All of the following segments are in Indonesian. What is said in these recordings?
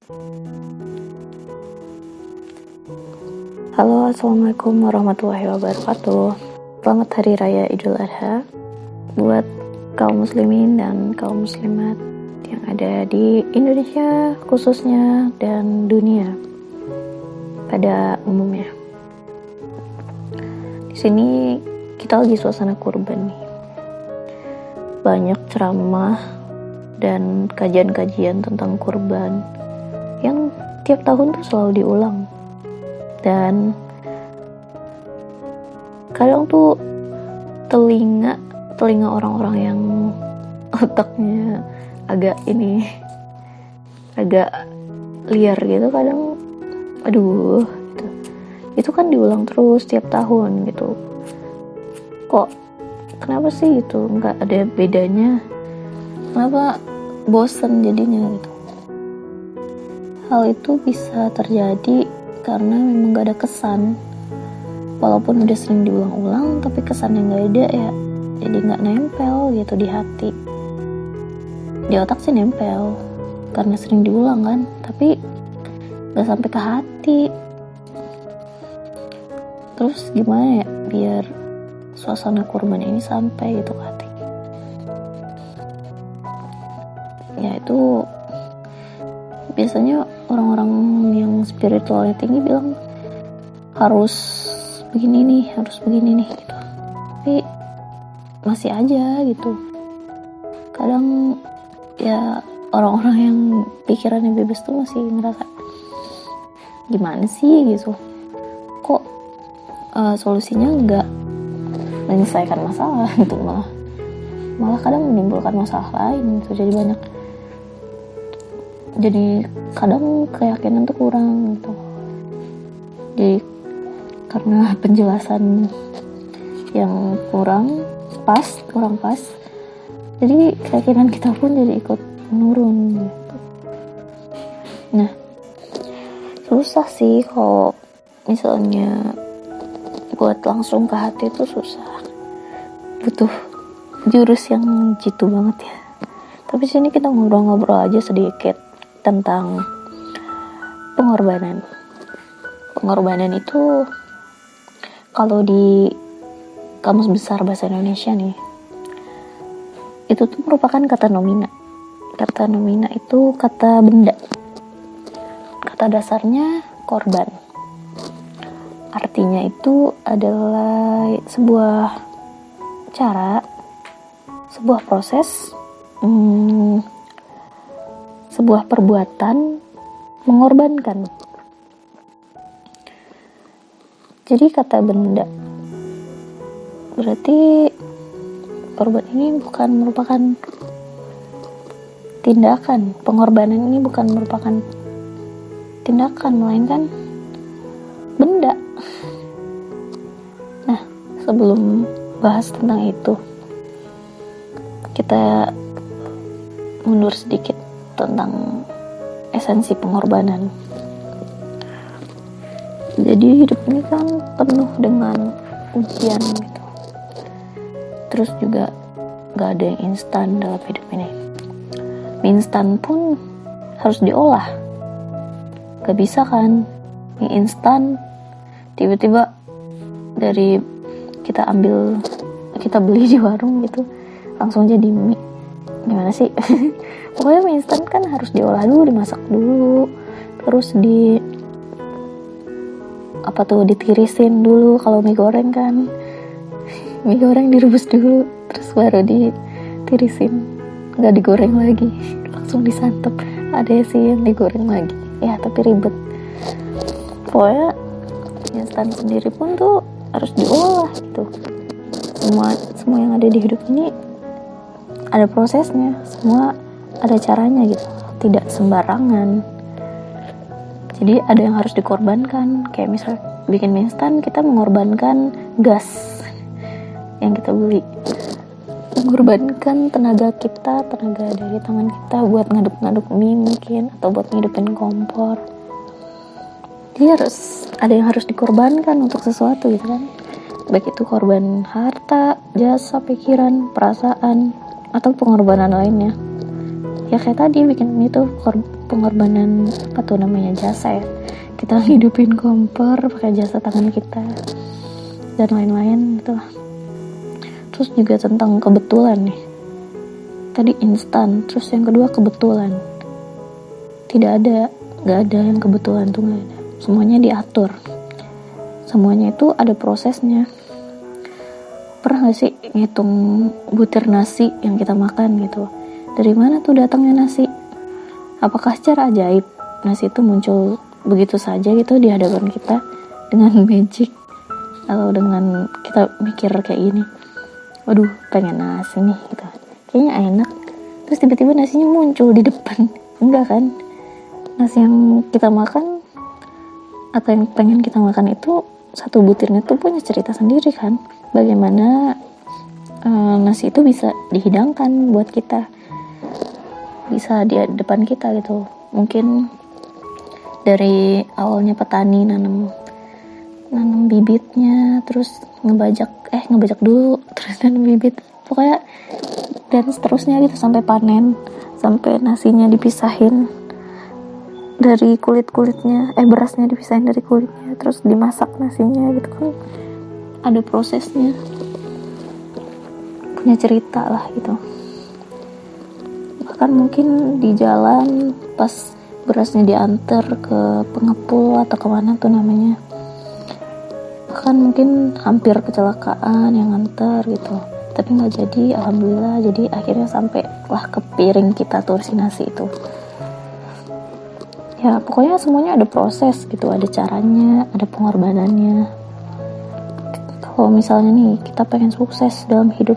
Halo, assalamualaikum warahmatullahi wabarakatuh. Selamat Hari Raya Idul Adha buat kaum muslimin dan kaum muslimat yang ada di Indonesia khususnya dan dunia pada umumnya. Di sini kita lagi suasana kurban nih. Banyak ceramah dan kajian-kajian tentang kurban yang tiap tahun tuh selalu diulang. Dan kadang tuh telinga orang-orang yang otaknya agak liar gitu, kadang aduh gitu. Itu kan diulang terus tiap tahun gitu, kok kenapa sih gitu, nggak ada bedanya, kenapa bosen jadinya gitu. Hal itu bisa terjadi karena memang gak ada kesan. Walaupun udah sering diulang-ulang, tapi kesannya gak ada ya, jadi gak nempel gitu di hati. Di otak sih nempel karena sering diulang kan, tapi gak sampai ke hati. Terus gimana ya biar suasana kurban ini sampai gitu ke hati? Ya itu biasanya orang-orang yang spiritualnya tinggi bilang harus begini nih gitu. Tapi masih aja gitu. Kadang ya orang-orang yang pikirannya bebas tuh masih ngerasa gimana sih gitu. Kok solusinya nggak menyelesaikan masalah gitu, malah kadang menimbulkan masalah lain gitu. Jadi kadang keyakinan tuh kurang gitu. Jadi karena penjelasan yang kurang pas, jadi keyakinan kita pun jadi ikut menurun gitu. Nah, susah sih kalau misalnya buat langsung ke hati itu susah. Butuh jurus yang jitu banget ya. Tapi sini kita ngobrol-ngobrol aja sedikit tentang pengorbanan. Pengorbanan itu kalau di Kamus Besar Bahasa Indonesia nih, itu tuh merupakan kata nomina. Kata nomina itu kata benda. Kata dasarnya korban. Artinya itu adalah sebuah cara, sebuah proses, sebuah perbuatan mengorbankan. Jadi kata benda berarti korban ini bukan merupakan tindakan, pengorbanan ini bukan merupakan tindakan, melainkan benda. Nah, sebelum bahas tentang itu, kita mundur sedikit tentang esensi pengorbanan. Jadi hidup ini kan penuh dengan ujian gitu. Terus juga gak ada yang instan dalam hidup ini. Mie instan pun harus diolah. Gak bisa kan mie instan tiba-tiba dari kita beli di warung gitu langsung jadi mie. Gimana sih? Pokoknya mie instan kan harus diolah dulu, dimasak dulu, terus ditirisin dulu. Kalau mie goreng kan mie goreng direbus dulu terus baru ditirisin, nggak digoreng lagi langsung disantap. Ada sih yang digoreng lagi ya, tapi ribet. Pokoknya mie instan sendiri pun tuh harus diolah gitu. Semua yang ada di hidup ini ada prosesnya, semua ada caranya gitu, tidak sembarangan. Jadi ada yang harus dikorbankan. Kayak misal bikin mie instan, kita mengorbankan gas yang kita beli, mengorbankan tenaga dari tangan kita buat ngaduk-ngaduk mie mungkin, atau buat ngidupin kompor. Jadi ada yang harus dikorbankan untuk sesuatu gitu kan. Baik itu korban harta, jasa, pikiran, perasaan, atau pengorbanan lainnya. Ya kayak tadi bikin mie itu pengorbanan apa tuh namanya, jasa ya, kita hidupin kompor pakai jasa tangan kita dan lain-lain gitu. Terus juga tentang kebetulan nih, tadi instan, terus yang kedua kebetulan. Nggak ada yang kebetulan tuh, nggak ada, semuanya diatur, semuanya itu ada prosesnya. Pernah gak sih ngitung butir nasi yang kita makan gitu, dari mana tuh datangnya nasi? Apakah secara ajaib nasi itu muncul begitu saja gitu di hadapan kita dengan magic, atau dengan kita mikir kayak gini, waduh pengen nasi nih gitu, kayaknya enak, terus tiba-tiba nasinya muncul di depan? Enggak kan, nasi yang kita makan atau yang pengen kita makan itu, satu butirnya tuh punya cerita sendiri kan, bagaimana nasi itu bisa dihidangkan buat kita, bisa di depan kita gitu. Mungkin dari awalnya petani nanam bibitnya, terus ngebajak dulu, terus nanam bibit, pokoknya dan seterusnya gitu sampai panen, sampai nasinya dipisahin dari kulitnya, berasnya dipisahin dari kulitnya, terus dimasak nasinya gitu kan, ada prosesnya, punya cerita lah gitu. Bahkan mungkin di jalan pas berasnya diantar ke pengepul atau kemana tuh namanya, bahkan mungkin hampir kecelakaan yang nganter gitu, tapi nggak jadi, alhamdulillah. Jadi akhirnya sampai lah ke piring kita tuh si nasi itu. Ya pokoknya semuanya ada proses gitu, ada caranya, ada pengorbanannya. Kalau misalnya nih kita pengen sukses dalam hidup,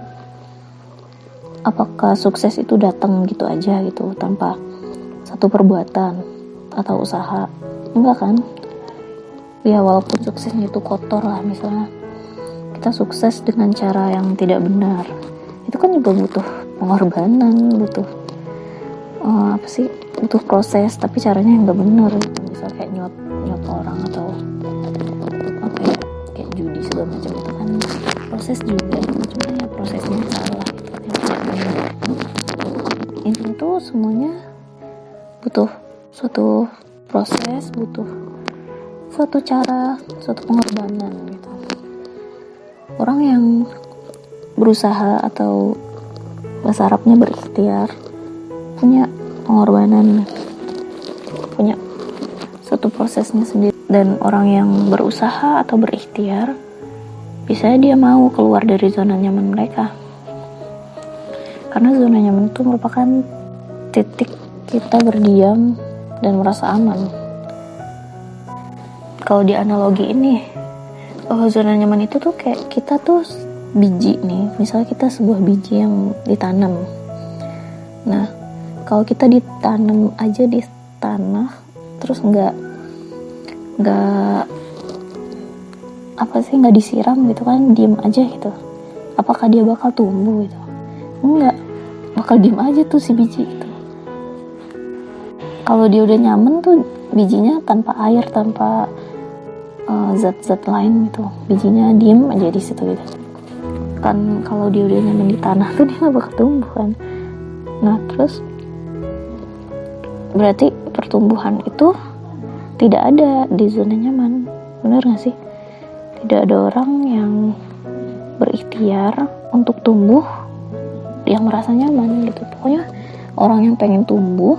apakah sukses itu datang gitu aja gitu tanpa satu perbuatan atau usaha? Enggak kan? Ya walaupun suksesnya itu kotor lah, misalnya kita sukses dengan cara yang tidak benar, itu kan juga butuh pengorbanan, butuh butuh proses, tapi caranya yang gak benar gitu. Misal kayak nyot orang atau kayak judi segala macam, itu kan proses juga, cuma ya prosesnya salah gitu. Intinya tuh semuanya butuh suatu proses, butuh suatu cara, suatu pengorbanan gitu. Orang yang berusaha atau bahasa Arabnya berikhtiar, punya pengorbanan, punya suatu prosesnya sendiri. Dan orang yang berusaha atau berikhtiar, bisa dia mau keluar dari zona nyaman mereka, karena zona nyaman itu merupakan titik kita berdiam dan merasa aman. Kalau di analogi ini, zona nyaman itu tuh kayak kita tuh biji nih, misalnya kita sebuah biji yang ditanam. Nah, kalau kita ditanam aja di tanah, terus nggak disiram gitu kan, diem aja gitu, apakah dia bakal tumbuh gitu? Enggak, bakal diem aja tuh si biji itu. Kalau dia udah nyaman tuh bijinya, tanpa air, tanpa zat-zat lain gitu, bijinya diem aja di situ gitu kan. Kalau dia udah nyaman di tanah tuh dia nggak bakal tumbuh kan. Nah terus berarti pertumbuhan itu tidak ada di zona nyaman, benar nggak sih? Tidak ada orang yang berikhtiar untuk tumbuh yang merasa nyaman gitu. Pokoknya orang yang pengen tumbuh,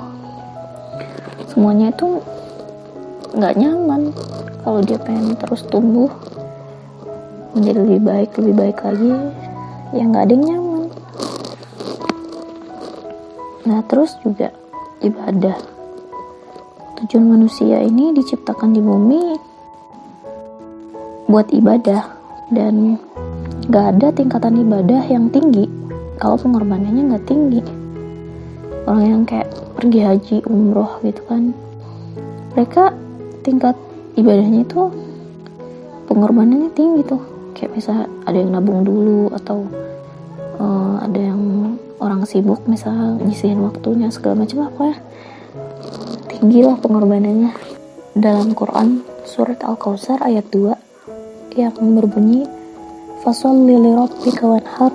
semuanya itu nggak nyaman. Kalau dia pengen terus tumbuh menjadi lebih baik lagi, ya nggak ada yang nyaman. Nah terus juga ibadah. Tujuan manusia ini diciptakan di bumi buat ibadah, dan nggak ada tingkatan ibadah yang tinggi kalau pengorbanannya nggak tinggi. Orang yang kayak pergi haji, umroh gitu kan, mereka tingkat ibadahnya itu pengorbanannya tinggi tuh. Kayak misalnya ada yang nabung dulu, atau ada yang orang sibuk misalnya nyisihin waktunya segala macam, apa ya, tinggi lah pengorbanannya. Dalam Quran surat Al-Kautsar ayat 2 yang berbunyi, fasholli lirabbika wanhar,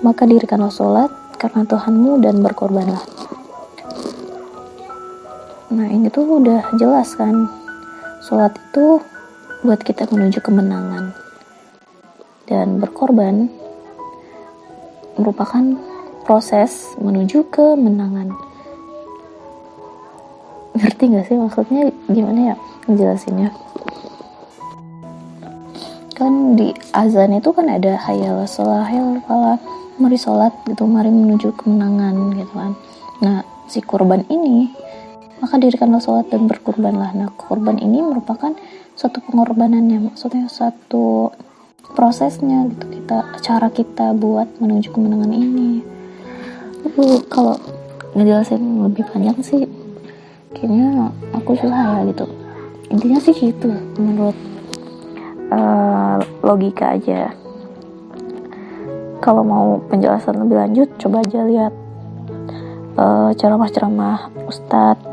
maka dirikanlah sholat karena Tuhanmu dan berkorbanlah. Nah ini tuh udah jelas kan, sholat itu buat kita menuju kemenangan, dan berkorban merupakan proses menuju kemenangan. Ngerti gak sih maksudnya gimana ya ngejelasinnya? Kan di azan itu kan ada hayal sholat, hayal falah, mari sholat gitu, mari menuju kemenangan gitu kan. Nah si kurban ini, maka dirikanlah sholat dan berkurbanlah. Nah kurban ini merupakan suatu pengorbanannya, maksudnya satu prosesnya gitu, cara kita buat menuju kemenangan ini. Kalau ngejelasin lebih panjang sih kayaknya aku susah ya gitu. Intinya sih gitu menurut logika aja. Kalau mau penjelasan lebih lanjut, coba aja lihat ceramah-ceramah ustadz,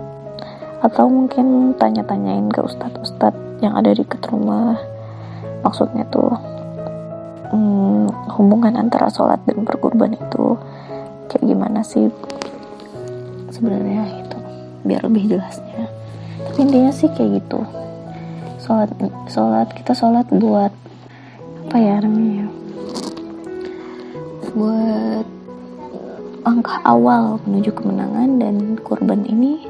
atau mungkin tanya-tanyain ke ustadz-ustadz yang ada di dekat rumah. Maksudnya tuh hubungan antara sholat dan berkurban itu kayak gimana sih sebenarnya gitu, biar lebih jelasnya. Tapi intinya sih kayak gitu. Kita sholat buat apa ya namanya, buat langkah awal menuju kemenangan. Dan kurban ini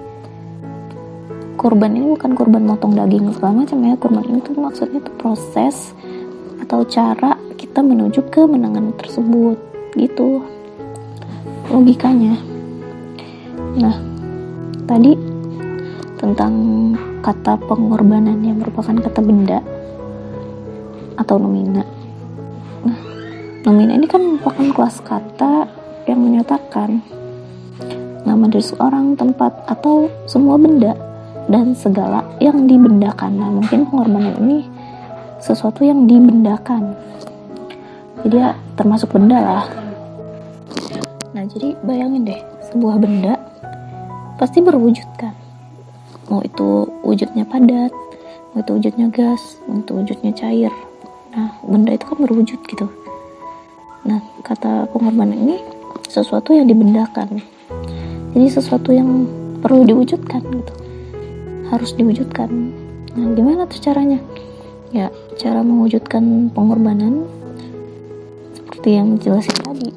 bukan kurban motong daging segala macam ya. Kurban ini tuh maksudnya tuh proses atau cara kita menuju kemenangan tersebut gitu logikanya. Nah tadi tentang kata pengorbanan yang merupakan kata benda atau nomina. Nah nomina ini kan merupakan kelas kata yang menyatakan nama dari seorang, tempat, atau semua benda dan segala yang dibendakan. Nah mungkin pengorbanan ini sesuatu yang dibendakan, jadi ya termasuk benda lah. Nah jadi bayangin deh, sebuah benda pasti berwujud kan, mau itu wujudnya padat, mau itu wujudnya gas, mau itu wujudnya cair. Nah benda itu kan berwujud gitu. Nah kata pengorbanan ini sesuatu yang dibendakan, jadi sesuatu yang perlu diwujudkan gitu, harus diwujudkan. Nah gimana tuh caranya? Ya cara mewujudkan pengorbanan seperti yang dijelasin tadi,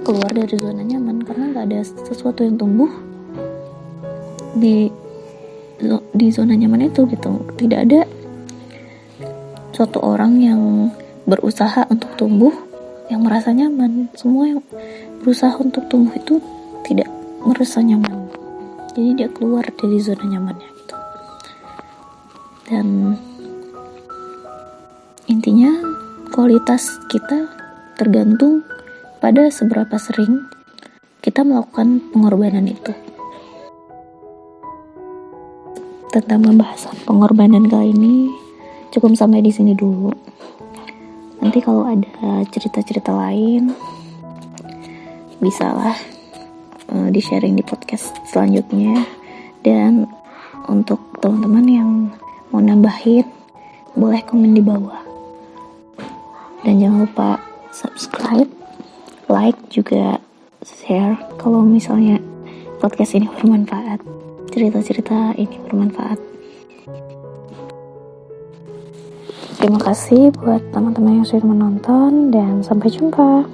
keluar dari zona nyaman, karena nggak ada sesuatu yang tumbuh di zona nyaman itu gitu. Tidak ada suatu orang yang berusaha untuk tumbuh yang merasa nyaman. Semua yang berusaha untuk tumbuh itu tidak merasa nyaman, jadi dia keluar dari zona nyamannya gitu. Dan intinya kualitas kita tergantung pada seberapa sering kita melakukan pengorbanan itu. Tentang pembahasan pengorbanan kali ini cukup sampai di sini dulu. Nanti kalau ada cerita-cerita lain bisalah di-sharing di podcast selanjutnya. Dan untuk teman-teman yang mau nambahin, boleh komen di bawah. Dan jangan lupa subscribe, like, juga share kalau misalnya podcast ini bermanfaat, cerita-cerita ini bermanfaat. Terima kasih buat teman-teman yang sudah menonton, dan sampai jumpa.